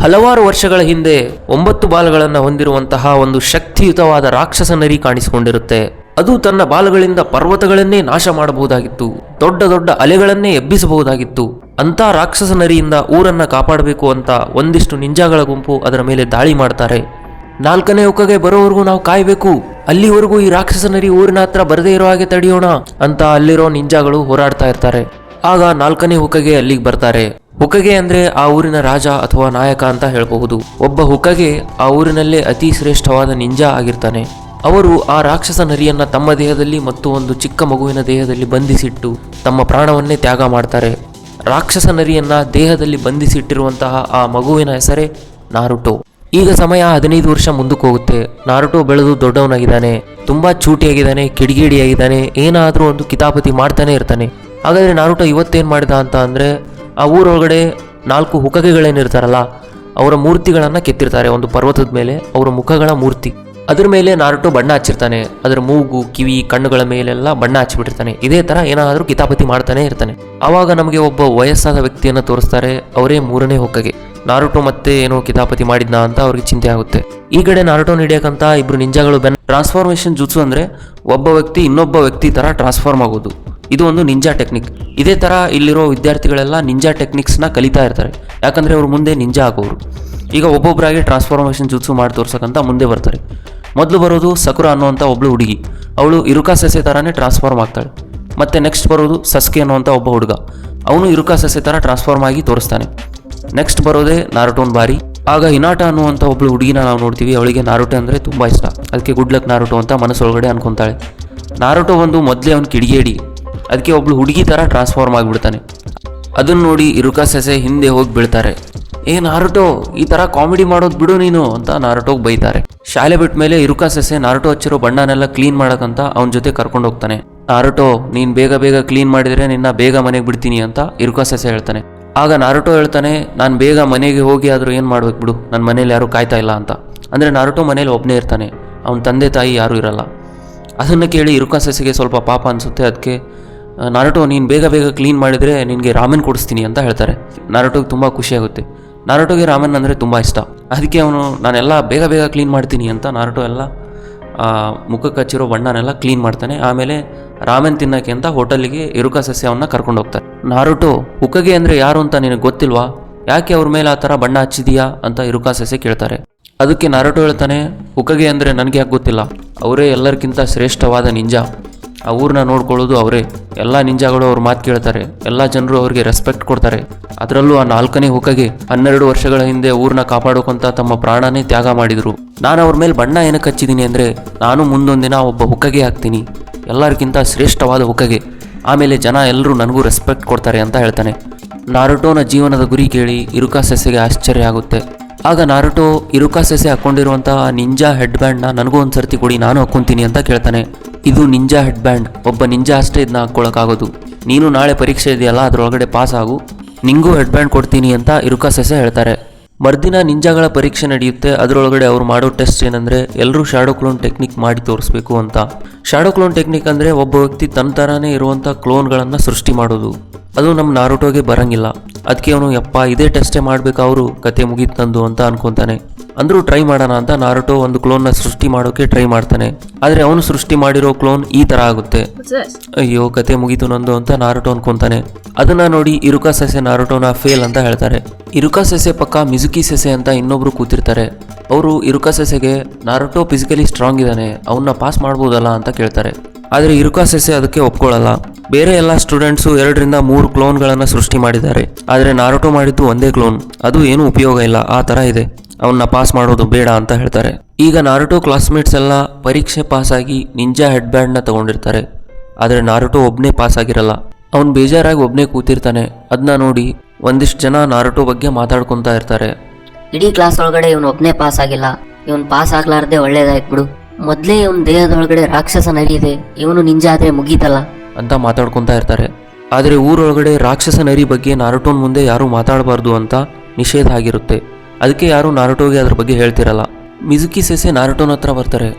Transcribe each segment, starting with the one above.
ಹಲವಾರು ವರ್ಷಗಳ ಹಿಂದೆ 9 ಬಾಲಗಳನ್ನು ಹೊಂದಿರುವಂತಹ ಒಂದು ಶಕ್ತಿಯುತವಾದ ರಾಕ್ಷಸ ನರಿ ಕಾಣಿಸಿಕೊಂಡಿರುತ್ತೆ. ಅದು ತನ್ನ ಬಾಲಗಳಿಂದ ಪರ್ವತಗಳನ್ನೇ ನಾಶ ಮಾಡಬಹುದಾಗಿತ್ತು, ದೊಡ್ಡ ದೊಡ್ಡ ಅಲೆಗಳನ್ನೇ ಎಬ್ಬಿಸಬಹುದಾಗಿತ್ತು. ಅಂತ ರಾಕ್ಷಸ ನರಿಯಿಂದ ಊರನ್ನ ಕಾಪಾಡಬೇಕು ಅಂತ ಒಂದಿಷ್ಟು ನಿಂಜಾಗಳ ಗುಂಪು ಅದರ ಮೇಲೆ ದಾಳಿ ಮಾಡ್ತಾರೆ. 4ನೇ ಹುಕ್ಕಗೆ ಬರೋವರೆಗೂ ನಾವು ಕಾಯಬೇಕು, ಅಲ್ಲಿವರೆಗೂ ಈ ರಾಕ್ಷಸ ನರಿ ಊರಿನ ಹತ್ರ ಬರದೇ ಇರೋ ಹಾಗೆ ತಡೆಯೋಣ ಅಂತ ಅಲ್ಲಿರೋ ನಿಂಜಾಗಳು ಹೋರಾಡ್ತಾ ಇರ್ತಾರೆ. ಆಗ 4ನೇ ಹುಕ್ಕಗೆ ಅಲ್ಲಿಗೆ ಬರ್ತಾರೆ. ಹುಕ್ಕಗೆ ಅಂದ್ರೆ ಆ ಊರಿನ ರಾಜ ಅಥವಾ ನಾಯಕ ಅಂತ ಹೇಳಬಹುದು. ಒಬ್ಬ ಹುಕ್ಕಗೆ ಆ ಊರಿನಲ್ಲೇ ಅತಿ ಶ್ರೇಷ್ಠವಾದ ನಿಂಜಾ ಆಗಿರ್ತಾನೆ. ಅವರು ಆ ರಾಕ್ಷಸ ನರಿಯನ್ನ ತಮ್ಮ ದೇಹದಲ್ಲಿ ಮತ್ತು ಒಂದು ಚಿಕ್ಕ ಮಗುವಿನ ದೇಹದಲ್ಲಿ ಬಂಧಿಸಿಟ್ಟು ತಮ್ಮ ಪ್ರಾಣವನ್ನೇ ತ್ಯಾಗ ಮಾಡ್ತಾರೆ. ರಾಕ್ಷಸ ನರಿಯನ್ನ ದೇಹದಲ್ಲಿ ಬಂಧಿಸಿಟ್ಟಿರುವಂತಹ ಆ ಮಗುವಿನ ಹೆಸರೇ ನಾರುಟೋ. ಈಗ ಸಮಯ 15 ವರ್ಷ ಮುಂದಕ್ಕೆ ಹೋಗುತ್ತೆ. ನಾರುಟೋ ಬೆಳೆದು ದೊಡ್ಡವನಾಗಿದ್ದಾನೆ, ತುಂಬಾ ಚೂಟಿಯಾಗಿದ್ದಾನೆ, ಕಿಡಿಗೇಡಿಯಾಗಿದ್ದಾನೆ, ಏನಾದರೂ ಒಂದು ಕಿತಾಪತಿ ಮಾಡ್ತಾನೆ ಇರ್ತಾನೆ. ಹಾಗಾದ್ರೆ ನಾರುಟೋ ಇವತ್ತೇನು ಮಾಡಿದ ಅಂತ ಅಂದ್ರೆ, ಆ ಊರೊಳಗಡೆ 4 ಹುಕ್ಕಗೆಗಳೇನಿರ್ತಾರಲ್ಲ ಅವರ ಮೂರ್ತಿಗಳನ್ನು ಕೆತ್ತಿರ್ತಾರೆ. ಒಂದು ಪರ್ವತದ ಮೇಲೆ ಅವರ ಮುಖಗಳ ಮೂರ್ತಿ, ಅದ್ರ ಮೇಲೆ ನಾರುಟೋ ಬಣ್ಣ ಹಚ್ಚಿರ್ತಾನೆ. ಅದರ ಮೂಗು, ಕಿವಿ, ಕಣ್ಣುಗಳ ಮೇಲೆಲ್ಲ ಬಣ್ಣ ಹಚ್ಚಿಬಿಟ್ಟಿರ್ತಾನೆ. ಇದೇ ತರ ಏನಾದರೂ ಕಿತಾಪತಿ ಮಾಡ್ತಾನೆ ಇರ್ತಾನೆ. ಆವಾಗ ನಮಗೆ ಒಬ್ಬ ವಯಸ್ಸಾದ ವ್ಯಕ್ತಿಯನ್ನು ತೋರಿಸ್ತಾರೆ. ಅವರೇ 3ನೇ ಹುಕ್ಕಗೆ. ನಾರುಟೋ ಮತ್ತೆ ಏನೋ ಕಿತಾಪತಿ ಮಾಡಿದ್ನ ಅಂತ ಅವ್ರಿಗೆ ಚಿಂತೆ ಆಗುತ್ತೆ. ಈ ಕಡೆ ನಾರುಟೋ ಹಿಡಿಯಕ್ಕಂತ ಇಬ್ರು ನಿಂಜಾಗಳು ಟ್ರಾನ್ಸ್ಫಾರ್ಮೇಶನ್ ಜುಟ್ಸು ಅಂದ್ರೆ ಒಬ್ಬ ವ್ಯಕ್ತಿ ಇನ್ನೊಬ್ಬ ವ್ಯಕ್ತಿ ತರ ಟ್ರಾನ್ಸ್ಫಾರ್ಮ್ ಆಗೋದು. ಇದು ಒಂದು ನಿಂಜಾ ಟೆಕ್ನಿಕ್. ಇದೇ ತರ ಇಲ್ಲಿರೋ ವಿದ್ಯಾರ್ಥಿಗಳೆಲ್ಲ ನಿಂಜಾ ಟೆಕ್ನಿಕ್ಸ್ನ ಕಲಿತಾ ಇರ್ತಾರೆ, ಯಾಕಂದ್ರೆ ಅವ್ರು ಮುಂದೆ ನಿಂಜಾ ಆಗೋರು. ಈಗ ಒಬ್ಬೊಬ್ಬರಾಗಿ ಟ್ರಾನ್ಸ್ಫಾರ್ಮೇಶನ್ ಜುಟ್ಸು ಮಾಡಿ ತೋರ್ಸಕ್ಕಂತ ಮುಂದೆ ಬರ್ತಾರೆ. ಮೊದಲು ಬರೋದು ಸಕುರಾ ಅನ್ನುವಂಥ ಒಬ್ಳು ಹುಡುಗಿ. ಅವಳು ಇರುಕಾ ಸೆಸೆ ಥರನೇ ಟ್ರಾನ್ಸ್ಫಾರ್ಮ್ ಆಗ್ತಾಳೆ. ಮತ್ತೆ ನೆಕ್ಸ್ಟ್ ಬರೋದು ಸಸ್ಕೆ ಅನ್ನುವಂಥ ಒಬ್ಬ ಹುಡುಗ. ಅವನು ಇರುಕಾ ಸೆಸೆ ಥರ ಟ್ರಾನ್ಸ್ಫಾರ್ಮ್ ಆಗಿ ತೋರಿಸ್ತಾನೆ. ನೆಕ್ಸ್ಟ್ ಬರೋದೇ ನಾರುಟೋನ್ ಬಾರಿ. ಆಗ ಹಿನಾಟ ಅನ್ನುವಂಥ ಒಬ್ಳು ಹುಡುಗಿನ ನಾವು ನೋಡ್ತೀವಿ. ಅವಳಿಗೆ ನಾರುಟೋ ಅಂದರೆ ತುಂಬ ಇಷ್ಟ. ಅದಕ್ಕೆ ಗುಡ್ ಲಕ್ ನಾರುಟೋ ಅಂತ ಮನಸ್ಸೊಳಗಡೆ ಅನ್ಕೊತಾಳೆ. ನಾರುಟೋ ಒಂದು ಮೊದಲೇ ಅವ್ನು ಕಿಡಿಗೇಡಿ, ಅದಕ್ಕೆ ಒಬ್ಳು ಹುಡುಗಿ ಥರ ಟ್ರಾನ್ಸ್ಫಾರ್ಮ್ ಆಗಿಬಿಡ್ತಾನೆ. ಅದನ್ನು ನೋಡಿ ಇರುಕಾ ಸೆಸೆ ಹಿಂದೆ ಹೋಗಿ ಬೀಳ್ತಾರೆ. ನಾರುಟೋ, ಈ ಥರ ಕಾಮಿಡಿ ಮಾಡೋದು ಬಿಡು ನೀನು ಅಂತ ನಾರುಟೋಗೆ ಬೈತಾರೆ. ಶಾಲೆ ಬಿಟ್ಟ ಮೇಲೆ ಇರುಕಾ ಸೆಸೆ ನಾರುಟೋ ಹಚ್ಚಿರೋ ಬಣ್ಣನೆಲ್ಲ ಕ್ಲೀನ್ ಮಾಡೋಕ್ಕಂತ ಅವನ ಜೊತೆ ಕರ್ಕೊಂಡು ಹೋಗ್ತಾನೆ. ನಾರುಟೋ, ನೀನು ಬೇಗ ಬೇಗ ಕ್ಲೀನ್ ಮಾಡಿದರೆ ನಿನ್ನ ಬೇಗ ಮನೆಗೆ ಬಿಡ್ತೀನಿ ಅಂತ ಇರುಕಾ ಸೆಸೆ ಹೇಳ್ತಾನೆ. ಆಗ ನಾರುಟೋ ಹೇಳ್ತಾನೆ, ನಾನು ಬೇಗ ಮನೆಗೆ ಹೋಗಿ ಆದರೂ ಏನು ಮಾಡ್ಬೇಕು ಬಿಡು, ನನ್ನ ಮನೇಲಿ ಯಾರೂ ಕಾಯ್ತಾ ಇಲ್ಲ ಅಂತ. ಅಂದರೆ ನಾರುಟೋ ಮನೇಲಿ ಒಬ್ಬನೇ ಇರ್ತಾನೆ, ಅವನ ತಂದೆ ತಾಯಿ ಯಾರೂ ಇರಲ್ಲ. ಅದನ್ನು ಕೇಳಿ ಇರುಕಾ ಸೆಸೆಗೆ ಸ್ವಲ್ಪ ಪಾಪ ಅನಿಸುತ್ತೆ. ಅದಕ್ಕೆ ನಾರುಟೋ, ನೀನು ಬೇಗ ಬೇಗ ಕ್ಲೀನ್ ಮಾಡಿದರೆ ನಿನಗೆ ರಾಮೆನ್ ಕೊಡಿಸ್ತೀನಿ ಅಂತ ಹೇಳ್ತಾರೆ. ನಾರುಟೋಗೆ ತುಂಬ ಖುಷಿಯಾಗುತ್ತೆ. ನಾರುಟೋಗೆ ರಾಮೆನ್ ಅಂದರೆ ತುಂಬ ಇಷ್ಟ. ಅದಕ್ಕೆ ಅವನು ನಾನೆಲ್ಲ ಬೇಗ ಬೇಗ ಕ್ಲೀನ್ ಮಾಡ್ತೀನಿ ಅಂತ ನಾರುಟೋ ಎಲ್ಲ ಮುಖಕ್ಕೆ ಹಚ್ಚಿರೋ ಬಣ್ಣನೆಲ್ಲ ಕ್ಲೀನ್ ಮಾಡ್ತಾನೆ. ಆಮೇಲೆ ರಾಮೆನ್ ತಿನ್ನೋಕ್ಕೆ ಅಂತ ಹೋಟೆಲಿಗೆ ಇರುಕಾ ಸೆಸೆ ಅವನ್ನ ಕರ್ಕೊಂಡು ಹೋಗ್ತಾರೆ. ನಾರುಟೋ, ಹುಕ್ಕಗೆ ಅಂದರೆ ಯಾರು ಅಂತ ನಿನಗೆ ಗೊತ್ತಿಲ್ವಾ? ಯಾಕೆ ಅವ್ರ ಮೇಲೆ ಆ ಥರ ಬಣ್ಣ ಹಚ್ಚಿದೀಯಾ ಅಂತ ಇರುಕಾ ಸೆಸೆ ಕೇಳ್ತಾರೆ. ಅದಕ್ಕೆ ನಾರುಟೋ ಹೇಳ್ತಾನೆ, ಹುಕ್ಕಗೆ ಅಂದರೆ ನನಗೆ ಯಾಕೆ ಗೊತ್ತಿಲ್ಲ, ಅವರೇ ಎಲ್ಲರಿಗಿಂತ ಶ್ರೇಷ್ಠವಾದ ನಿಂಜಾ. ಆ ಊರನ್ನ ನೋಡ್ಕೊಳ್ಳೋದು ಅವರೇ. ಎಲ್ಲ ನಿಂಜಾಗಳು ಅವ್ರ ಮಾತು ಕೇಳ್ತಾರೆ, ಎಲ್ಲ ಜನರು ಅವ್ರಿಗೆ ರೆಸ್ಪೆಕ್ಟ್ ಕೊಡ್ತಾರೆ. ಅದರಲ್ಲೂ ಆ 4ನೇ ಹುಕ್ಕಗೆ 12 ವರ್ಷಗಳ ಹಿಂದೆ ಊರನ್ನ ಕಾಪಾಡೋಕಂತ ತಮ್ಮ ಪ್ರಾಣನೇ ತ್ಯಾಗ ಮಾಡಿದರು. ನಾನು ಅವ್ರ ಮೇಲೆ ಬಣ್ಣ ಏನಕ್ಕೆ ಹಚ್ಚಿದ್ದೀನಿ ಅಂದರೆ, ನಾನು ಮುಂದೊಂದಿನ ಒಬ್ಬ ಹುಕ್ಕಗೆ ಆಗ್ತೀನಿ, ಎಲ್ಲರಿಗಿಂತ ಶ್ರೇಷ್ಠವಾದ ಹುಕ್ಕಗೆ. ಆಮೇಲೆ ಜನ ಎಲ್ಲರೂ ನನಗೂ ರೆಸ್ಪೆಕ್ಟ್ ಕೊಡ್ತಾರೆ ಅಂತ ಹೇಳ್ತಾನೆ. ನಾರುಟೋನ ಜೀವನದ ಗುರಿ ಕೇಳಿ ಇರುಕಾ ಸೆಸೆಗೆ ಆಶ್ಚರ್ಯ ಆಗುತ್ತೆ. ಆಗ ನಾರುಟೋ ಇರುಕಾ ಸೆಸೆ ಹಾಕ್ಕೊಂಡಿರುವಂತಹ ನಿಂಜಾ ಹೆಡ್ ಬ್ಯಾಂಡ್ನ ನನಗೂ ಒಂದು ಸರ್ತಿ ಕೊಡಿ, ನಾನು ಹಾಕ್ಕೊಂತೀನಿ ಅಂತ ಕೇಳ್ತಾನೆ. ಇದು ನಿಂಜಾ ಹೆಡ್ ಬ್ಯಾಂಡ್, ಒಬ್ಬ ನಿಂಜಾ ಅಷ್ಟೇ ಇದನ್ನ ಹಾಕ್ಕೊಳಕ್ಕಾಗೋದು. ನೀನು ನಾಳೆ ಪರೀಕ್ಷೆ ಇದೆಯಲ್ಲ, ಅದರೊಳಗಡೆ ಪಾಸ್ ಆಗು, ನಿಂಗೂ ಹೆಡ್ ಬ್ಯಾಂಡ್ ಕೊಡ್ತೀನಿ ಅಂತ ಇರುಕಾ ಸೆಸೆ ಹೇಳ್ತಾರೆ. ಮರ್ದಿನ ನಿಂಜಾಗಳ ಪರೀಕ್ಷೆ ನಡೆಯುತ್ತೆ. ಅದರೊಳಗಡೆ ಅವ್ರು ಮಾಡೋ ಟೆಸ್ಟ್ ಏನಂದರೆ, ಎಲ್ಲರೂ ಶ್ಯಾಡೋ ಕ್ಲೋನ್ ಟೆಕ್ನಿಕ್ ಮಾಡಿ ತೋರಿಸ್ಬೇಕು ಅಂತ. ಶ್ಯಾಡೋ ಕ್ಲೋನ್ ಟೆಕ್ನಿಕ್ ಅಂದರೆ ಒಬ್ಬ ವ್ಯಕ್ತಿ ತನ್ನ ಥರನೇ ಇರುವಂಥ ಕ್ಲೋನ್ಗಳನ್ನು ಸೃಷ್ಟಿ ಮಾಡೋದು. ಅದು ನಮ್ಮ ನಾರುಟೋಗೆ ಬರಂಗಿಲ್ಲ. ಅದಕ್ಕೆ ಅವನು ಯಪ್ಪ ಇದೇ ಟೆಸ್ಟೇ ಮಾಡಬೇಕು, ಅವರು ಕತೆ ಮುಗೀತಂದು ಅಂತ ಅನ್ಕೊತಾನೆ. ಅಂದರೂ ಟ್ರೈ ಮಾಡೋಣ ಅಂತ ನಾರುಟೋ ಒಂದು ಕ್ಲೋನ್ನ ಸೃಷ್ಟಿ ಮಾಡೋಕೆ ಟ್ರೈ ಮಾಡ್ತಾನೆ. ಆದರೆ ಅವನು ಸೃಷ್ಟಿ ಮಾಡಿರೋ ಕ್ಲೋನ್ ಈ ಥರ ಆಗುತ್ತೆ. ಅಯ್ಯೋ ಕತೆ ಮುಗೀತು ನಂದು ಅಂತ ನಾರುಟೋ ಅನ್ಕೊತಾನೆ. ಅದನ್ನ ನೋಡಿ ಇರುಕಾ ಸೆಸೆ ನಾರುಟೋನ ಫೇಲ್ ಅಂತ ಹೇಳ್ತಾರೆ. ಇರುಕಾ ಸೆಸೆ ಪಕ್ಕ ಮಿಜುಕಿ ಸೆಸೆ ಅಂತ ಇನ್ನೊಬ್ರು ಕೂತಿರ್ತಾರೆ. ಅವರು ಇರುಕಾ ಸೆಸೆಗೆ, ನಾರುಟೋ ಫಿಸಿಕಲಿ ಸ್ಟ್ರಾಂಗ್ ಇದ್ದಾನೆ, ಅವನ್ನ ಪಾಸ್ ಮಾಡ್ಬೋದಲ್ಲ ಅಂತ ಕೇಳ್ತಾರೆ. ಆದರೆ ಇರುಕಾ ಸೆಸೆ ಅದಕ್ಕೆ ಒಪ್ಕೊಳ್ಳಲ್ಲ. ಬೇರೆ ಎಲ್ಲ ಸ್ಟೂಡೆಂಟ್ಸು 2 ರಿಂದ 3 ಕ್ಲೋನ್ಗಳನ್ನು ಸೃಷ್ಟಿ ಮಾಡಿದ್ದಾರೆ, ಆದರೆ ನಾರುಟೋ ಮಾಡಿದ್ದು ಒಂದೇ ಕ್ಲೋನ್, ಅದು ಏನೂ ಉಪಯೋಗ ಇಲ್ಲ, ಆ ಥರ ಇದೆ, ಅವನ್ನ ಪಾಸ್ ಮಾಡೋದು ಬೇಡ ಅಂತ ಹೇಳ್ತಾರೆ. ಈಗ ನಾರುಟೋ ಕ್ಲಾಸ್ಮೇಟ್ಸ್ ಎಲ್ಲ ಪರೀಕ್ಷೆ ಪಾಸ್ ಆಗಿ ನಿಂಜಾ ಹೆಡ್ ಬ್ಯಾಂಡ್ನ ತಗೊಂಡಿರ್ತಾರೆ. ಆದರೆ ನಾರುಟೋ ಒಬ್ಬನೇ ಪಾಸ್ ಆಗಿರಲ್ಲ. ಅವನು ಬೇಜಾರಾಗಿ ಒಬ್ಬನೇ ಕೂತಿರ್ತಾನೆ. ಅದನ್ನ ನೋಡಿ ಒಂದಿಷ್ಟು ಜನ ನಾರುಟೋ ಬಗ್ಗೆ ಮಾತಾಡ್ಕೊತಾ ಇರ್ತಾರೆ. ಇಡೀ ಕ್ಲಾಸ್ ಒಳಗಡೆ ಇವನು ಒಬ್ಬನೇ ಪಾಸ್ ಆಗಿಲ್ಲ, ಇವನು ಪಾಸ್ ಆಗ್ಲಾರ್ದೆ ಒಳ್ಳೇದಾಯ್ತು ಬಿಡು, ಮೊದಲೇ ಇವನ್ ದೇಹದೊಳಗಡೆ ರಾಕ್ಷಸ ನರಿ ಇದೆ, ಇವನು ನಿಂಜಾ ಆದ್ರೆ ಮುಗೀತಲ್ಲ ಅಂತ ಮಾತಾಡ್ಕೊತಾ ಇರ್ತಾರೆ. ಆದರೆ ಊರೊಳಗಡೆ ರಾಕ್ಷಸ ನರಿ ಬಗ್ಗೆ ನಾರುಟೋನ್ ಮುಂದೆ ಯಾರೂ ಮಾತಾಡಬಾರ್ದು ಅಂತ ನಿಷೇಧ ಆಗಿರುತ್ತೆ. ಅದಕ್ಕೆ ಯಾರು ನಾರುಟೋಗೆ ಅದ್ರ ಬಗ್ಗೆ ಹೇಳ್ತಿರಲ್ಲ. ಮಿಜುಕಿ ಸೆಸೆ ನಾರುಟೋನ ಹತ್ರ ಬರ್ತಾರೆ.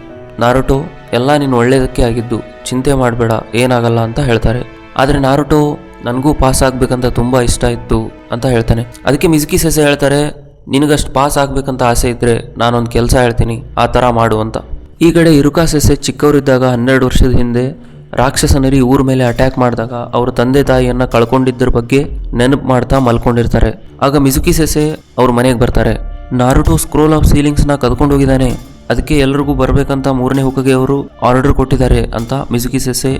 ನಾರುಟೋ, ಎಲ್ಲ ನೀನು ಒಳ್ಳೇದಕ್ಕೆ ಆಗಿದ್ದು, ಚಿಂತೆ ಮಾಡಬೇಡ, ಏನಾಗಲ್ಲ ಅಂತ ಹೇಳ್ತಾರೆ. ಆದರೆ ನಾರುಟೋ, ನನಗೂ ಪಾಸ್ ಆಗಬೇಕಂತ ತುಂಬ ಇಷ್ಟ ಇತ್ತು ಅಂತ ಹೇಳ್ತಾನೆ. ಅದಕ್ಕೆ ಮಿಜುಕಿ ಸೆಸೆ ಹೇಳ್ತಾರೆ, ನಿನಗಷ್ಟು ಪಾಸ್ ಆಗ್ಬೇಕಂತ ಆಸೆ ಇದ್ರೆ ನಾನೊಂದು ಕೆಲಸ ಹೇಳ್ತೀನಿ, ಆ ಥರ ಮಾಡು ಅಂತ. ಈ ಕಡೆ ಇರುಕಾ ಸೆಸೆ ಚಿಕ್ಕವರಿದ್ದಾಗ 12 ವರ್ಷದ ಹಿಂದೆ ರಾಕ್ಷಸ ನರಿ ಊರ ಮೇಲೆ ಅಟ್ಯಾಕ್ ಮಾಡಿದಾಗ ಅವ್ರ ತಂದೆ ತಾಯಿಯನ್ನ ಕಳ್ಕೊಂಡಿದ್ದರ ಬಗ್ಗೆ ನೆನಪು ಮಾಡ್ತಾ ಮಲ್ಕೊಂಡಿರ್ತಾರೆ. ಆಗ ಮಿಜುಕಿ ಸೆಸೆ ಅವ್ರ ಮನೆಗೆ ಬರ್ತಾರೆ. ನಾರುಟೋ ಸ್ಕ್ರೋಲ್ ಆಫ್ ಸೀಲಿಂಗ್ಸ್ನ ಕದ್ಕೊಂಡು ಹೋಗಿದ್ದಾನೆ, ಅದಕ್ಕೆ ಎಲ್ರಿಗೂ ಬರ್ಬೇಕಂತ 3ನೇ ಹುಕಗೆ ಅವರು ಆರ್ಡರ್ ಕೊಟ್ಟಿದ್ದಾರೆ ಅಂತ ಮಿಜುಕಿ ಸೆಸೆ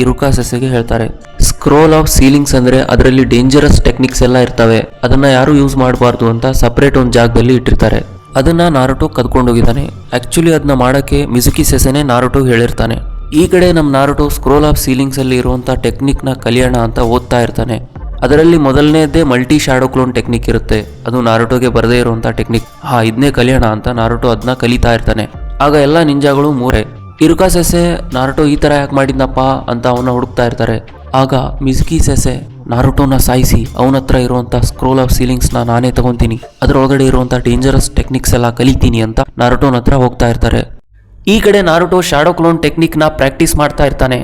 ಇರುಕಾ ಸೆಸೆಗೆ ಹೇಳ್ತಾರೆ. ಸ್ಕ್ರೋಲ್ ಆಫ್ ಸೀಲಿಂಗ್ಸ್ ಅಂದ್ರೆ ಅದರಲ್ಲಿ ಡೇಂಜರಸ್ ಟೆಕ್ನಿಕ್ಸ್ ಎಲ್ಲ ಇರ್ತವೆ, ಅದನ್ನ ಯಾರು ಯೂಸ್ ಮಾಡಬಾರ್ದು ಅಂತ ಸಪರೇಟ್ ಒಂದು ಜಾಗದಲ್ಲಿ ಇಟ್ಟಿರ್ತಾರೆ. ಅದನ್ನ ನಾರುಟೋ ಕದ್ಕೊಂಡೋಗಿದ್ದಾನೆ. ಆಕ್ಚುಲಿ ಅದನ್ನ ಮಾಡಕ್ಕೆ ಮಿಜುಕಿ ಸೆಸೆನೆ ನಾರುಟೋ ಹೇಳಿರ್ತಾನೆ. ಈ ಕಡೆ ನಮ್ಮ ನಾರುಟೋ ಸ್ಕ್ರೋಲ್ ಆಫ್ ಸೀಲಿಂಗ್ಸ್ ಅಲ್ಲಿ ಇರುವಂತ ಟೆಕ್ನಿಕ್ ನ ಕಲಿಯೋಣ ಅಂತ ಓದ್ತಾ ಇರ್ತಾನೆ. ಅದರಲ್ಲಿ ಮೊದಲನೇದೇ ಮಲ್ಟಿ ಶಾಡೋ ಕ್ಲೋನ್ ಟೆಕ್ನಿಕ್ ಇರುತ್ತೆ, ಅದು ನಾರುಟೋಗೆ ಬರದೇ ಇರುವಂತ ಟೆಕ್ನಿಕ್. ಇದನ್ನೇ ಕಲಿಯೋಣ ಅಂತ ನಾರುಟೋ ಅದನ್ನ ಕಲಿತಾ ಇರ್ತಾನೆ. ಆಗ ಎಲ್ಲ ನಿಂಜಾಗಳು 3. ಇರುಕಾ ಸೆಸೆ ನಾರುಟೋ ಈ ತರ ಯಾಕೆ ಮಾಡಿದ್ನಪ್ಪ ಅಂತ ಅವನ್ನ ಹುಡುಕ್ತಾ ಇರ್ತಾರೆ. ಆಗ ಮಿಜುಕಿ ಸೆಸೆ ನಾರುಟೋನ ಸಾಯಿಸಿ ಅವನ ಹತ್ರ ಇರುವಂತ ಸ್ಕ್ರೋಲ್ ಆಫ್ ಸೀಲಿಂಗ್ಸ್ ನಾನೇ ತಗೊಂತೀನಿ, ಅದರೊಳಗಡೆ ಇರುವಂತ ಡೇಂಜರಸ್ ಟೆಕ್ನಿಕ್ಸ್ ಎಲ್ಲ ಕಲಿತೀನಿ ಅಂತ ನಾರುಟೋನ ಹತ್ರ ಹೋಗ್ತಾ ಇರ್ತಾರೆ. ಈ ಕಡೆ ನಾರುಟೋ ಶಾಡೋ ಕ್ಲೋನ್ ಟೆಕ್ನಿಕ್ ನ ಪ್ರಾಕ್ಟೀಸ್ ಮಾಡ್ತಾ ಇರ್ತಾನೆ.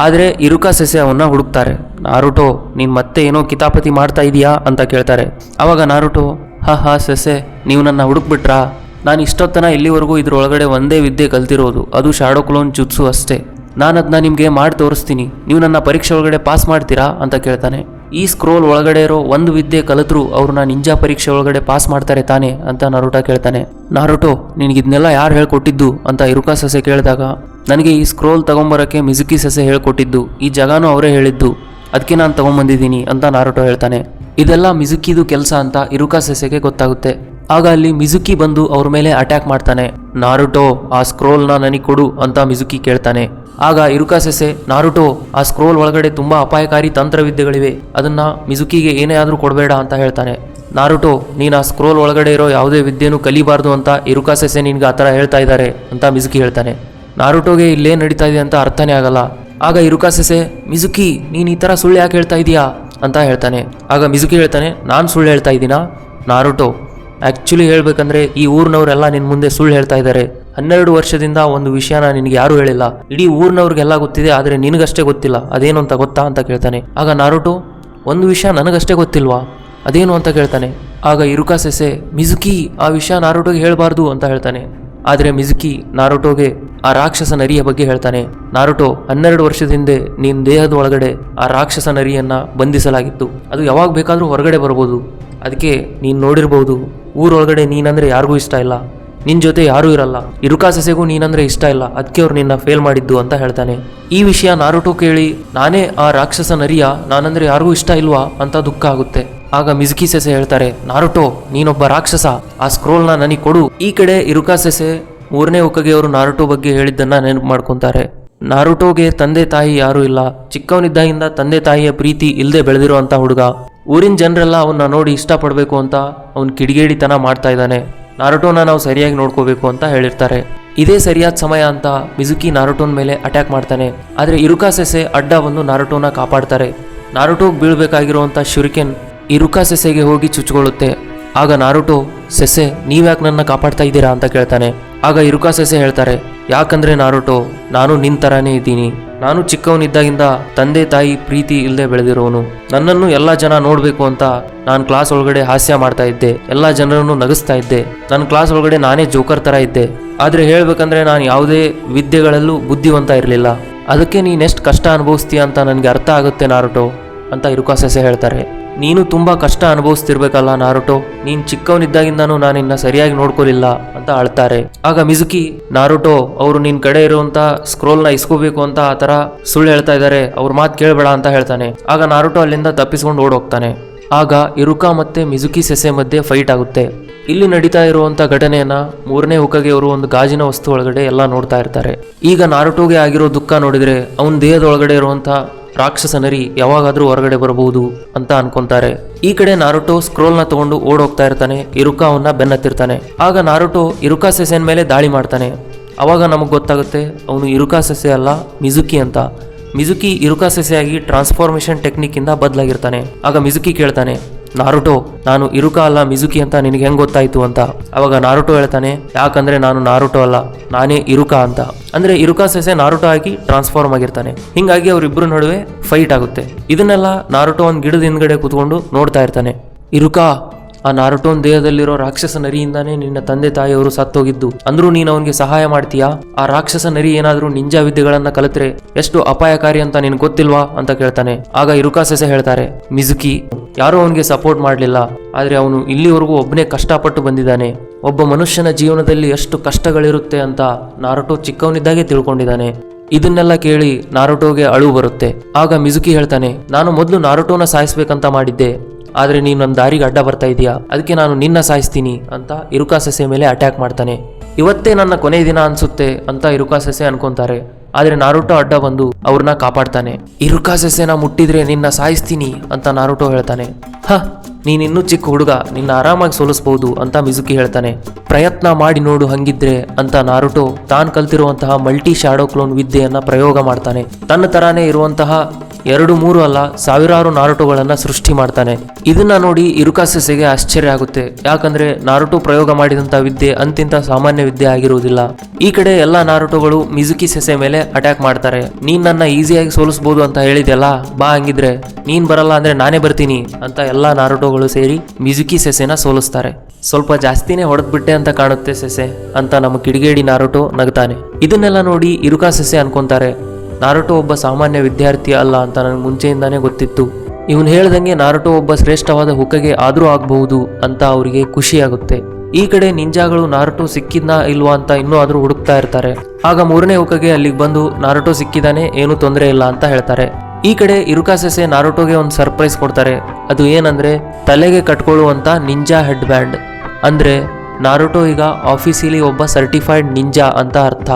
ಆದ್ರೆ ಇರುಕಾ ಸೆಸೆ ಅವನ್ನ ಹುಡುಕ್ತಾರೆ. ನಾರುಟೋ ನೀನ್ ಮತ್ತೆ ಏನೋ ಕಿತಾಪತಿ ಮಾಡ್ತಾ ಇದೀಯಾ ಅಂತ ಕೇಳ್ತಾರೆ. ಅವಾಗ ನಾರುಟೋ ಹಾ ಸೆಸೆ, ನೀವು ನನ್ನ ಹುಡುಕ್ಬಿಟ್ರಾ? ನಾನು ಇಷ್ಟೊತ್ತನ ಇಲ್ಲಿವರೆಗೂ ಇದ್ರೊಳಗಡೆ ಒಂದೇ ವಿದ್ಯೆ ಕಲ್ತಿರೋದು, ಅದು ಶಾಡೋ ಕ್ಲೋನ್ ಜುಟ್ಸು ಅಷ್ಟೇ. ನಾನು ಅದನ್ನ ನಿಮಗೆ ಮಾಡಿ ತೋರಿಸ್ತೀನಿ, ನೀವು ನನ್ನ ಪರೀಕ್ಷೆ ಒಳಗಡೆ ಪಾಸ್ ಮಾಡ್ತೀರಾ ಅಂತ ಕೇಳ್ತಾನೆ. ಈ ಸ್ಕ್ರೋಲ್ ಒಳಗಡೆ ಇರೋ ಒಂದು ವಿದ್ಯೆ ಕಲಿತ್ರು ಅವ್ರನ್ನ ನಿಂಜಾ ಪರೀಕ್ಷೆ ಒಳಗಡೆ ಪಾಸ್ ಮಾಡ್ತಾರೆ ತಾನೆ ಅಂತ ನಾರುಟೋ ಕೇಳ್ತಾನೆ. ನಾರುಟೋ ನಿನಗಿದ್ನೆಲ್ಲ ಯಾರು ಹೇಳ್ಕೊಟ್ಟಿದ್ದು ಅಂತ ಇರುಕಾ ಸೆಸೆ ಕೇಳಿದಾಗ, ನನಗೆ ಈ ಸ್ಕ್ರೋಲ್ ತಗೊಂಬರಕ್ಕೆ ಮಿಜುಕಿ ಸೆಸೆ ಹೇಳ್ಕೊಟ್ಟಿದ್ದು, ಈ ಜಾಗನೂ ಅವರೇ ಹೇಳಿದ್ದು, ಅದಕ್ಕೆ ನಾನು ತಗೊಂಬಂದಿದ್ದೀನಿ ಅಂತ ನಾರುಟೋ ಹೇಳ್ತಾನೆ. ಇದೆಲ್ಲ ಮಿಜುಕಿದು ಕೆಲಸ ಅಂತ ಇರುಕಾ ಸೆಸೆಗೆ ಗೊತ್ತಾಗುತ್ತೆ. ಆಗ ಅಲ್ಲಿ ಮಿಜುಕಿ ಬಂದು ಅವ್ರ ಮೇಲೆ ಅಟ್ಯಾಕ್ ಮಾಡ್ತಾನೆ. ನಾರುಟೋ ಆ ಸ್ಕ್ರೋಲ್ನ ನನಗೆ ಕೊಡು ಅಂತ ಮಿಜುಕಿ ಕೇಳ್ತಾನೆ. ಆಗ ಇರುಕಾ ಸೆಸೆ ನಾರುಟೋ ಆ ಸ್ಕ್ರೋಲ್ ಒಳಗಡೆ ತುಂಬಾ ಅಪಾಯಕಾರಿ ತಂತ್ರವಿದ್ಯೆಗಳಿವೆ, ಅದನ್ನ ಮಿಜುಕಿಗೆ ಏನೇ ಆದ್ರೂ ಕೊಡಬೇಡ ಅಂತ ಹೇಳ್ತಾನೆ. ನಾರುಟೋ ನೀನು ಆ ಸ್ಕ್ರೋಲ್ ಒಳಗಡೆ ಇರೋ ಯಾವುದೇ ವಿದ್ಯೆನೂ ಕಲಿಬಾರ್ದು ಅಂತ ಇರುಕಾ ಸೆಸೆ ನಿನ್ಗೆ ಆ ಥರ ಹೇಳ್ತಾ ಇದ್ದಾರೆ ಅಂತ ಮಿಜುಕಿ ಹೇಳ್ತಾನೆ. ನಾರುಟೋಗೆ ಇಲ್ಲೇನು ನಡೀತಾ ಇದೆ ಅಂತ ಅರ್ಥನೇ ಆಗಲ್ಲ. ಆಗ ಇರುಕಾ ಸೆಸೆ ಮಿಜುಕಿ ನೀನು ಈ ಥರ ಸುಳ್ಳು ಯಾಕೆ ಹೇಳ್ತಾ ಇದೀಯಾ ಅಂತ ಹೇಳ್ತಾನೆ. ಆಗ ಮಿಜುಕಿ ಹೇಳ್ತಾನೆ, ನಾನು ಸುಳ್ಳು ಹೇಳ್ತಾ ಇದ್ದೀನಾ? ನಾರುಟೋ ಆ್ಯಕ್ಚುಲಿ ಹೇಳ್ಬೇಕಂದ್ರೆ ಈ ಊರಿನವರೆಲ್ಲ ನಿನ್ನ ಮುಂದೆ ಸುಳ್ಳು ಹೇಳ್ತಾ ಇದ್ದಾರೆ. 12 ವರ್ಷದಿಂದ ಒಂದು ವಿಷಯನ ನಿನಗೆ ಯಾರೂ ಹೇಳಿಲ್ಲ, ಇಡೀ ಊರಿನವ್ರಿಗೆಲ್ಲ ಗೊತ್ತಿದೆ, ಆದರೆ ನಿನಗಷ್ಟೇ ಗೊತ್ತಿಲ್ಲ, ಅದೇನು ಅಂತ ಗೊತ್ತಾ ಅಂತ ಕೇಳ್ತಾನೆ. ಆಗ ನಾರುಟೋ ಒಂದು ವಿಷಯ ನನಗಷ್ಟೇ ಗೊತ್ತಿಲ್ವಾ, ಅದೇನು ಅಂತ ಕೇಳ್ತಾನೆ. ಆಗ ಇರುಕಾ ಸೆಸೆ ಮಿಜುಕಿ ಆ ವಿಷಯ ನಾರುಟೋಗೆ ಹೇಳಬಾರ್ದು ಅಂತ ಹೇಳ್ತಾನೆ. ಆದರೆ ಮಿಜುಕಿ ನಾರುಟೋಗೆ ಆ ರಾಕ್ಷಸ ನರಿಯ ಬಗ್ಗೆ ಹೇಳ್ತಾನೆ. ನಾರುಟೋ 12 ವರ್ಷದ ಹಿಂದೆ ನಿನ್ನ ದೇಹದ ಒಳಗಡೆ ಆ ರಾಕ್ಷಸ ನರಿಯನ್ನ ಬಂಧಿಸಲಾಗಿತ್ತು, ಅದು ಯಾವಾಗ ಬೇಕಾದರೂ ಹೊರಗಡೆ ಬರ್ಬೋದು, ಅದಕ್ಕೆ ನೀನು ನೋಡಿರ್ಬೋದು ಊರೊಳಗಡೆ ನೀನಂದ್ರೆ ಯಾರಿಗೂ ಇಷ್ಟ ಇಲ್ಲ, ನಿನ್ನ ಜೊತೆ ಯಾರೂ ಇರಲ್ಲ, ಇರುಕಾ ಸೆಸೆಗೂ ನೀನಂದ್ರೆ ಇಷ್ಟ ಇಲ್ಲ, ಅದಕ್ಕೆ ಅವ್ರು ನಿನ್ನ ಫೇಲ್ ಮಾಡಿದ್ದು ಅಂತ ಹೇಳ್ತಾನೆ. ಈ ವಿಷಯ ನಾರುಟೋ ಕೇಳಿ ನಾನೇ ಆ ರಾಕ್ಷಸ ನರಿಯ, ನಾನಂದ್ರೆ ಯಾರಿಗೂ ಇಷ್ಟ ಇಲ್ವಾ ಅಂತ ದುಃಖ ಆಗುತ್ತೆ. ಆಗ ಮಿಜುಕಿ ಸೆಸೆ ಹೇಳ್ತಾರೆ, ನಾರುಟೋ ನೀನೊಬ್ಬ ರಾಕ್ಷಸ, ಆ ಸ್ಕ್ರೋಲ್ನ ನನಗೆ ಕೊಡು. ಈ ಕಡೆ ಇರುಕಾ ಸೆಸೆ 3ನೇ ಹುಕಗೆ ಅವರು ನಾರುಟೋ ಬಗ್ಗೆ ಹೇಳಿದ್ದನ್ನ ನೆನಪು ಮಾಡ್ಕೊತಾರೆ. ನಾರುಟೋಗೆ ತಂದೆ ತಾಯಿ ಯಾರೂ ಇಲ್ಲ, ಚಿಕ್ಕವನಿದ್ದಾಗಿಂದ ತಂದೆ ತಾಯಿಯ ಪ್ರೀತಿ ಇಲ್ಲದೆ ಬೆಳೆದಿರೋ ಅಂತ ಹುಡುಗ. ಊರಿನ ಜನರೆಲ್ಲ ಅವನ್ನ ನೋಡಿ ಇಷ್ಟಪಡಬೇಕು ಅಂತ ಅವ್ನು ಕಿಡಿಗೇಡಿತನ ಮಾಡ್ತಾ ಇದ್ದಾನೆ. ನಾರುಟೋನ ನಾವು ಸರಿಯಾಗಿ ನೋಡ್ಕೋಬೇಕು ಅಂತ ಹೇಳಿರ್ತಾರೆ. ಇದೇ ಸರಿಯಾದ ಸಮಯ ಅಂತ ಮಿಜುಕಿ ನಾರುಟೋನ್ ಮೇಲೆ ಅಟ್ಯಾಕ್ ಮಾಡ್ತಾನೆ. ಆದರೆ ಇರುಕಾ ಸೆಸೆ ಅಡ್ಡ ಬಂದು ನಾರುಟೋನ ಕಾಪಾಡ್ತಾರೆ. ನಾರುಟೋಗೆ ಬೀಳ್ಬೇಕಾಗಿರುವಂಥ ಶುರಿಕೆನ್ ಇರುಕಾ ಸೆಸೆಗೆ ಹೋಗಿ ಚುಚ್ಕೊಳ್ಳುತ್ತೆ. ಆಗ ನಾರುಟೋ ಸೆಸೆ ನೀವ್ಯಾಕೆ ನನ್ನ ಕಾಪಾಡ್ತಾ ಇದ್ದೀರಾ ಅಂತ ಕೇಳ್ತಾನೆ. ಆಗ ಇರುಕಾ ಸೆಸೆ ಹೇಳ್ತಾರೆ, ಯಾಕಂದ್ರೆ ನಾರುಟೋ ನಾನು ನಿನ್ ತರಾನೇ ಇದ್ದೀನಿ, ನಾನು ಚಿಕ್ಕವನಿದ್ದಾಗಿಂದ ತಂದೆ ತಾಯಿ ಪ್ರೀತಿ ಇಲ್ಲದೆ ಬೆಳೆದಿರೋನು, ನನ್ನನ್ನು ಎಲ್ಲ ಜನ ನೋಡ್ಬೇಕು ಅಂತ ನಾನು ಕ್ಲಾಸ್ ಒಳಗಡೆ ಹಾಸ್ಯ ಮಾಡ್ತಾ ಇದ್ದೆ, ಎಲ್ಲ ಜನರನ್ನು ನಗಿಸ್ತಾ ಇದ್ದೆ, ನನ್ನ ಕ್ಲಾಸ್ ಒಳಗಡೆ ನಾನೇ ಜೋಕರ್ ತರ ಇದ್ದೆ. ಆದ್ರೆ ಹೇಳ್ಬೇಕಂದ್ರೆ ನಾನು ಯಾವುದೇ ವಿದ್ಯೆಗಳಲ್ಲೂ ಬುದ್ಧಿವಂತ ಇರಲಿಲ್ಲ, ಅದಕ್ಕೆ ನೀನೆಷ್ಟು ಕಷ್ಟ ಅನುಭವಿಸ್ತೀಯ ಅಂತ ನನಗೆ ಅರ್ಥ ಆಗುತ್ತೆ ನಾರುಟೋ ಅಂತ ಇರುಕಾ ಸೆಸೆ ಹೇಳ್ತಾರೆ. ನೀನು ತುಂಬಾ ಕಷ್ಟ ಅನುಭವಿಸ್ತಿರ್ಬೇಕಲ್ಲ ನಾರುಟೋ, ನೀನ್ ಚಿಕ್ಕವನಿದ್ದಾಗಿಂದನೂ ನಾನಿನ್ನ ಸರಿಯಾಗಿ ನೋಡ್ಕೊಲಿಲ್ಲ ಅಂತ ಅಳ್ತಾರೆ. ಆಗ ಮಿಜುಕಿ ನಾರುಟೋ ಅವರು ನಿನ್ ಕಡೆ ಇರುವಂತ ಸ್ಕ್ರೋಲ್ನ ಇಸ್ಕೋಬೇಕು ಅಂತ ಆ ತರ ಸುಳ್ಳು ಹೇಳ್ತಾ ಇದ್ದಾರೆ, ಅವ್ರ ಮಾತು ಕೇಳಬೇಡ ಅಂತ ಹೇಳ್ತಾನೆ. ಆಗ ನಾರುಟೋ ಅಲ್ಲಿಂದ ತಪ್ಪಿಸ್ಕೊಂಡು ಓಡೋಗ್ತಾನೆ. ಆಗ ಇರುಕಾ ಮತ್ತೆ ಮಿಜುಕಿ ಸೆಸೆ ಮಧ್ಯೆ ಫೈಟ್ ಆಗುತ್ತೆ. ಇಲ್ಲಿ ನಡೀತಾ ಇರುವಂತ ಘಟನೆಯನ್ನ 3ನೇ ಹುಕಗೆ ಅವರು ಒಂದು ಗಾಜಿನ ವಸ್ತು ಒಳಗಡೆ ಎಲ್ಲ ನೋಡ್ತಾ ಇರ್ತಾರೆ. ಈಗ ನಾರುಟೋಗೆ ಆಗಿರೋ ದುಃಖ ನೋಡಿದ್ರೆ ಅವನ ದೇಹದ ಒಳಗಡೆ ಇರುವಂತ ರಾಕ್ಷಸ ನರಿ ಯಾವಾಗಾದ್ರೂ ಹೊರಗಡೆ ಬರಬಹುದು ಅಂತ ಅನ್ಕೊಂತಾರೆ. ಈ ಕಡೆ ನಾರುಟೋ ಸ್ಕ್ರೋಲ್ನ ತಗೊಂಡು ಓಡೋಗ್ತಾ ಇರ್ತಾನೆ. ಇರುಕಾ ಅವನ್ನ ಬೆನ್ನತ್ತಿರ್ತಾನೆ. ಆಗ ನಾರುಟೋ ಇರುಕಾ ಸೆಸೆನ್ ಮೇಲೆ ದಾಳಿ ಮಾಡ್ತಾನೆ. ಅವಾಗ ನಮಗ್ ಗೊತ್ತಾಗುತ್ತೆ ಅವನು ಇರುಕಾ ಸೆಸೆ ಅಲ್ಲ ಮಿಜುಕಿ ಅಂತ. ಮಿಜುಕಿ ಇರುಕಾ ಸೆಸೆಯಾಗಿ ಟ್ರಾನ್ಸ್ಫಾರ್ಮೇಶನ್ ಟೆಕ್ನಿಕ್ ಇಂದ ಬದಲಾಗಿರ್ತಾನೆ. ಆಗ ಮಿಜುಕಿ ಕೇಳ್ತಾನೆ, ನಾರುಟೋ ನಾನು ಇರುಕಾ ಅಲ್ಲ ಮಿಜುಕಿ ಅಂತ ನಿನಗೆ ಹೆಂಗ್ ಗೊತ್ತಾಯ್ತು ಅಂತ. ಅವಾಗ ನಾರುಟೋ ಹೇಳ್ತಾನೆ, ಯಾಕಂದ್ರೆ ನಾನು ನಾರುಟೋ ಅಲ್ಲ, ನಾನೇ ಇರುಕಾ ಅಂತ. ಅಂದ್ರೆ ಇರುಕಾ ಸೆಸೆ ನಾರುಟೋ ಆಗಿ ಟ್ರಾನ್ಸ್ಫಾರ್ಮ್ ಆಗಿರ್ತಾನೆ. ಹಿಂಗಾಗಿ ಅವರಿಬ್ಬರ ನಡುವೆ ಫೈಟ್ ಆಗುತ್ತೆ. ಇದನ್ನೆಲ್ಲ ನಾರುಟೋ ಒಂದು ಗಿಡದ ಹಿಂದ್ಗಡೆ ಕೂತ್ಕೊಂಡು ನೋಡ್ತಾ ಇರ್ತಾನೆ. ಇರುಕಾ ಆ ನಾರುಟೋನ್ ದೇಹದಲ್ಲಿರೋ ರಾಕ್ಷಸ ನರಿಯಿಂದಾನೇ ನಿನ್ನ ತಂದೆ ತಾಯಿಯವರು ಸತ್ತೋಗಿದ್ದು, ಅಂದ್ರೂ ನೀನ್ ಅವನಿಗೆ ಸಹಾಯ ಮಾಡ್ತೀಯಾ? ಆ ರಾಕ್ಷಸ ನರಿ ಏನಾದ್ರೂ ನಿಂಜಾ ವಿದ್ಯೆಗಳನ್ನ ಕಲಿತ್ರೆ ಎಷ್ಟು ಅಪಾಯಕಾರಿ ಅಂತ ನಿನ್ ಗೊತ್ತಿಲ್ವಾ ಅಂತ ಕೇಳ್ತಾನೆ. ಆಗ ಇರುಕಾ ಸೆಸೆ ಹೇಳ್ತಾರೆ, ಮಿಜುಕಿ, ಯಾರೂ ಅವನಿಗೆ ಸಪೋರ್ಟ್ ಮಾಡ್ಲಿಲ್ಲ, ಆದ್ರೆ ಅವನು ಇಲ್ಲಿವರೆಗೂ ಒಬ್ಬನೇ ಕಷ್ಟಪಟ್ಟು ಬಂದಿದ್ದಾನೆ. ಒಬ್ಬ ಮನುಷ್ಯನ ಜೀವನದಲ್ಲಿ ಎಷ್ಟು ಕಷ್ಟಗಳಿರುತ್ತೆ ಅಂತ ನಾರುಟೋ ಚಿಕ್ಕವನಿದ್ದಾಗೆ ತಿಳ್ಕೊಂಡಿದ್ದಾನೆ. ಇದನ್ನೆಲ್ಲ ಕೇಳಿ ನಾರುಟೋಗೆ ಅಳು ಬರುತ್ತೆ. ಆಗ ಮಿಜುಕಿ ಹೇಳ್ತಾನೆ, ನಾನು ಮೊದಲು ನಾರುಟೋನ ಸಾಯಿಸ್ಬೇಕಂತ ಮಾಡಿದ್ದೆ, ಆದ್ರೆ ನೀನು ನನ್ನ ದಾರಿಗೆ ಅಡ್ಡ ಬರ್ತಾ ಇದೀಯಾ, ಅದಕ್ಕೆ ನಾನು ನಿನ್ನ ಸಾಯಿಸ್ತೀನಿ ಅಂತ ಇರುಕಾ ಸೆಸೆ ಮೇಲೆ ಅಟ್ಯಾಕ್ ಮಾಡ್ತಾನೆ. ಇವತ್ತೇ ನನ್ನ ಕೊನೆ ದಿನ ಅನ್ಸುತ್ತೆ ಅಂತ ಇರುಕಾ ಸೆಸೆ ಅನ್ಕೊಂತಾರೆ. ಆದ್ರೆ ನಾರುಟೋ ಅಡ್ಡ ಬಂದು ಅವ್ರನ್ನ ಕಾಪಾಡ್ತಾನೆ. ಇರುಕಾ ಸೆಸೆನ ಮುಟ್ಟಿದ್ರೆ ನಿನ್ನ ಸಾಯಿಸ್ತೀನಿ ಅಂತ ನಾರುಟೋ ಹೇಳ್ತಾನೆ. ನೀನಿನ್ನೂ ಚಿಕ್ಕ ಹುಡುಗ, ನಿನ್ನ ಆರಾಮಾಗಿ ಸೋಲಿಸಬಹುದು ಅಂತ ಮಿಜುಕಿ ಹೇಳ್ತಾನೆ. ಪ್ರಯತ್ನ ಮಾಡಿ ನೋಡು ಹಂಗಿದ್ರೆ ಅಂತ ನಾರುಟೋ ತಾನು ಕಲ್ತಿರುವಂತಹ ಮಲ್ಟಿ ಶಾಡೋ ಕ್ಲೋನ್ ವಿದ್ಯೆಯನ್ನ ಪ್ರಯೋಗ ಮಾಡ್ತಾನೆ. ತನ್ನ ತರಾನೇ ಇರುವಂತಹ 2-3 ಅಲ್ಲ, ಸಾವಿರಾರು ನಾರುಟೋಗಳನ್ನ ಸೃಷ್ಟಿ ಮಾಡ್ತಾನೆ. ಇದನ್ನ ನೋಡಿ ಇರುಕಾ ಸೆಸೆಗೆ ಆಶ್ಚರ್ಯ ಆಗುತ್ತೆ. ಯಾಕಂದ್ರೆ ನಾರುಟೋ ಪ್ರಯೋಗ ಮಾಡಿದಂತ ವಿದ್ಯೆ ಅಂತಿಂತ ಸಾಮಾನ್ಯ ವಿದ್ಯೆ ಆಗಿರುವುದಿಲ್ಲ. ಈ ಕಡೆ ಎಲ್ಲಾ ನಾರುಟೋಗಳು ಮಿಜುಕಿ ಸೆಸೆ ಮೇಲೆ ಅಟ್ಯಾಕ್ ಮಾಡ್ತಾರೆ. ನೀನ್ ನನ್ನ ಈಸಿಯಾಗಿ ಸೋಲಿಸಬಹುದು ಅಂತ ಹೇಳಿದ್ಯಲ್ಲ, ಬಾ ಹಂಗಿದ್ರೆ, ನೀನ್ ಬರಲ್ಲ ಅಂದ್ರೆ ನಾನೇ ಬರ್ತೀನಿ ಅಂತ ಎಲ್ಲಾ ನಾರುಟೋಗಳು ಸೇರಿ ಮಿಜುಕಿ ಸೆಸೆನ ಸೋಲಿಸ್ತಾರೆ. ಸ್ವಲ್ಪ ಜಾಸ್ತಿನೇ ಹೊಡೆದ್ಬಿಟ್ಟೆ ಅಂತ ಕಾಣುತ್ತೆ ಸೆಸೆ ಅಂತ ನಮ್ಮ ಕಿಡಿಗೇಡಿ ನಾರುಟೋ ನಗ್ತಾನೆ. ಇದನ್ನೆಲ್ಲ ನೋಡಿ ಇರುಕಾ ಸೆಸೆ ಅನ್ಕೊಂತಾರೆ, ನಾರುಟೋ ಒಬ್ಬ ಸಾಮಾನ್ಯ ವಿದ್ಯಾರ್ಥಿ ಅಲ್ಲ ಅಂತ ನನಗೆ ಮುಂಚೆಯಿಂದಾನೇ ಗೊತ್ತಿತ್ತು. ಇವನು ಹೇಳ್ದಂಗೆ ನಾರುಟೋ ಒಬ್ಬ ಶ್ರೇಷ್ಠವಾದ ಹುಕಗೆ ಆದ್ರೂ ಆಗಬಹುದು ಅಂತ ಅವರಿಗೆ ಖುಷಿಯಾಗುತ್ತೆ. ಈ ಕಡೆ ನಿಂಜಾಗಳು ನಾರುಟೋ ಸಿಕ್ಕಿದ್ನಾ ಇಲ್ವಾ ಅಂತ ಇನ್ನೂ ಆದ್ರೂ ಹುಡುಕ್ತಾ ಇರ್ತಾರೆ. ಆಗ 3ನೇ ಹುಕಗೆ ಅಲ್ಲಿಗೆ ಬಂದು ನಾರುಟೋ ಸಿಕ್ಕಿದಾನೆ, ಏನೂ ತೊಂದರೆ ಇಲ್ಲ ಅಂತ ಹೇಳ್ತಾರೆ. ಈ ಕಡೆ ಇರುಕಾ ಸೆಸೆ ನಾರುಟೋಗೆ ಒಂದು ಸರ್ಪ್ರೈಸ್ ಕೊಡ್ತಾರೆ. ಅದು ಏನಂದ್ರೆ ತಲೆಗೆ ಕಟ್ಕೊಳ್ಳುವಂತ ನಿಂಜಾ ಹೆಡ್ ಬ್ಯಾಂಡ್. ಅಂದ್ರೆ ನಾರುಟೋ ಈಗ ಆಫೀಸಿಲಿ ಒಬ್ಬ ಸರ್ಟಿಫೈಡ್ ನಿಂಜಾ ಅಂತ ಅರ್ಥ.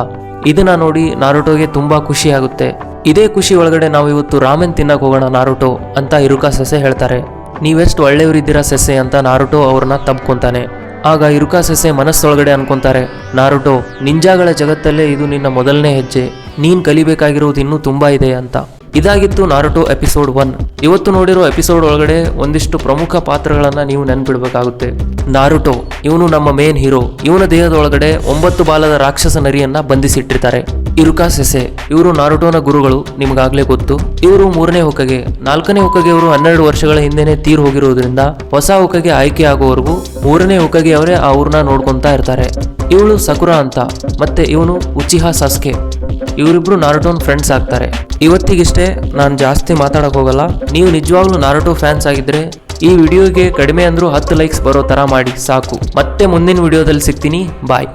ಇದನ್ನ ನೋಡಿ ನಾರುಟೋಗೆ ತುಂಬಾ ಖುಷಿ ಆಗುತ್ತೆ. ಇದೇ ಖುಷಿ ಒಳಗಡೆ ನಾವು ಇವತ್ತು ರಾಮೆನ್ ತಿನ್ನಕ್ ಹೋಗೋಣ ನಾರುಟೋ ಅಂತ ಇರುಕಾ ಸೆಸೆ ಹೇಳ್ತಾರೆ. ನೀವೆಷ್ಟು ಒಳ್ಳೆಯವರಿದ್ದೀರಾ ಸೆಸೆ ಅಂತ ನಾರುಟೋ ಅವ್ರನ್ನ ತಬ್ಕೊಂತಾನೆ. ಆಗ ಇರುಕಾ ಸೆಸೆ ಮನಸ್ಸೊಳಗಡೆ ಅನ್ಕೊಂತಾರೆ, ನಾರುಟೋ, ನಿಂಜಾಗಳ ಜಗತ್ತಲ್ಲೇ ಇದು ನಿನ್ನ ಮೊದಲನೇ ಹೆಜ್ಜೆ, ನೀನ್ ಕಲಿಬೇಕಾಗಿರುವುದು ಇನ್ನೂ ತುಂಬಾ ಇದೆ ಅಂತ. ಇದಾಗಿತ್ತು ನಾರುಟೋ ಎಪಿಸೋಡ್ 1. ಇವತ್ತು ನೋಡಿರೋ ಎಪಿಸೋಡ್ ಒಳಗಡೆ ಒಂದಿಷ್ಟು ಪ್ರಮುಖ ಪಾತ್ರಗಳನ್ನ ನೀವು ನೆನ್ಪಿಡ್ಬೇಕಾಗುತ್ತೆ. ನಾರುಟೋ, ಇವನು ನಮ್ಮ ಮೇನ್ ಹೀರೋ. ಇವನ ದೇಹದ ಒಳಗಡೆ 9 ಬಾಲದ ರಾಕ್ಷಸ ನರಿಯನ್ನ ಬಂಧಿಸಿಟ್ಟಿರ್ತಾರೆ. ಇರುಕಾ ಸೆಸೆ, ಇವರು ನಾರುಟೋನ ಗುರುಗಳು, ನಿಮ್ಗಾಗ್ಲೇ ಗೊತ್ತು. ಇವರು 3ನೇ ಹುಕಗೆ. 4ನೇ ಹುಕಗೆ ಅವರು 12 ವರ್ಷಗಳ ಹಿಂದೆನೆ ತೀರ್ ಹೋಗಿರೋದ್ರಿಂದ ಹೊಸ ಹುಕಗೆ ಆಯ್ಕೆ ಆಗೋವರೆಗೂ 3ನೇ ಹುಕಗೆ ಅವರೇ ಆ ಊರ್ನ ನೋಡ್ಕೊಂತಾ ಇರ್ತಾರೆ. ಇವಳು ಸಕುರಾ ಅಂತ, ಮತ್ತೆ ಇವನು ಉಚಿಹಾ ಸಾಸ್ಕೆ. ಇವರಿಬ್ರು ನಾರುಟೋನ್ ಫ್ರೆಂಡ್ಸ್ ಆಗ್ತಾರೆ. ಇವತ್ತಿಗಿಷ್ಟೇ, ನಾನು ಜಾಸ್ತಿ ಮಾತಾಡಕ್ ಹೋಗಲ್ಲ. ನೀವು ನಿಜವಾಗ್ಲೂ ನಾರುಟೋ ಫ್ಯಾನ್ಸ್ ಆಗಿದ್ರೆ ಈ ವಿಡಿಯೋಗೆ ಕಡಿಮೆ ಅಂದ್ರೂ 10 ಲೈಕ್ಸ್ ಬರೋ ತರ ಮಾಡಿ ಸಾಕು. ಮತ್ತೆ ಮುಂದಿನ ವಿಡಿಯೋದಲ್ಲಿ ಸಿಗ್ತೀನಿ. ಬಾಯ್.